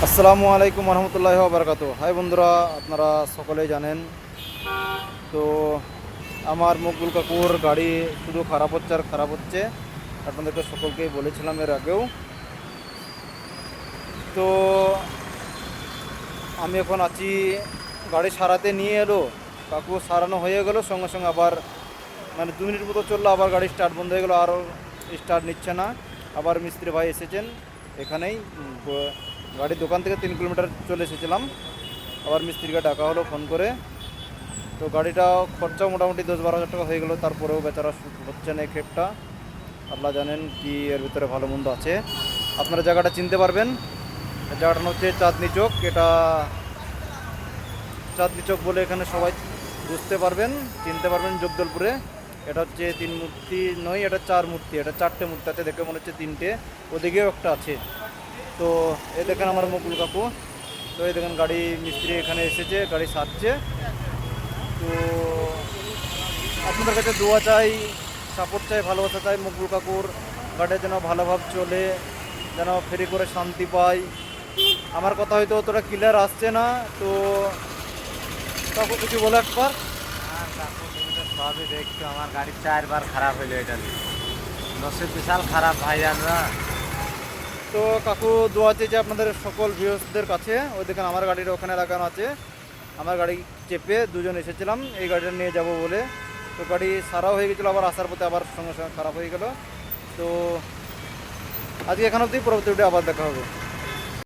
আসসালামু আলাইকুম রহমতুল্লাহি ওয়া বারাকাতুহু। হাই বন্ধুরা, আপনারা সকলেই জানেন তো আমার মকবুল কাকুর গাড়ি শুধু খারাপ হচ্ছে আর খারাপ হচ্ছে। আপনাদেরকে সকলকেই বলেছিলাম এর আগেও। তো আমি এখন আছি, গাড়ি সারাতে নিয়ে এলো, কাকু সারানো হয়ে গেল, সঙ্গে সঙ্গে আবার মানে 2 মিনিট মতো চললো, আবার গাড়ি স্টার্ট বন্ধ হয়ে গেলো, আরও স্টার্ট নিচ্ছে না। আবার মিস্ত্রি ভাই এসেছেন এখানেই, গাড়ির দোকান থেকে 3 কিলোমিটার চলে এসেছিলাম। আবার মিস্ত্রিকে ডাকা হলো ফোন করে। তো গাড়িটা খরচা মোটামুটি 10-12 হাজার টাকা হয়ে গেলো, তারপরেও বেচারা হচ্ছে না এই ক্ষেপটা। আল্লাহ জানেন কি এর ভিতরে ভালো মন্দ আছে। আপনারা জায়গাটা চিনতে পারবেন, জায়গাটা হচ্ছে চাঁদনি চক। এটা চাঁদনি চক বলে এখানে সবাই বুঝতে পারবেন, চিনতে পারবেন জগদলপুরে। এটা হচ্ছে 3 মূর্তি নয়, এটা 4 মূর্তি, এটা 4টে মূর্তি আছে, দেখে মনে হচ্ছে 3টে, ওদিকেও একটা আছে। তো এই দেখেন আমার মকুল কাকু। তো এই দেখেন গাড়ি মিস্ত্রি এখানে এসেছে, গাড়ি সারছে। তো আপনাদের কাছে দোয়া চাই, সাপোর্ট চাই, ভালোবাসা চাই। মকবুল কাকুর গাড়িটা যেন ভালোভাবে চলে, যেন ফেরি করে শান্তি পাই। আমার কথা হয়তো অতটা ক্লিয়ার আসছে না, তো কাকু কিছু বলে একবার। আর কাকু তুমি তো সবই দেখছো, আমার গাড়ি 4বার খারাপ হইলো। এটা নিয়ে নসিব বিশাল খারাপ ভাই আমরা। তো কাকু দোয়া চাই যে আপনাদের সকল ভিউয়ার্সদের কাছে। ওই দেখেন আমার গাড়িটা ওখানে লাগানো আছে, আমার গাড়ি চেপে দুজন এসেছিলাম এই গাড়িটা নিয়ে যাব বলে। তো গাড়ি সারাও হয়ে গেছিলো, আবার আসার পথে আবার সঙ্গে সঙ্গে খারাপ হয়ে গেল। তো আজকে এখান অবধি, পরবর্তী ভিডিও আবার দেখা হবে।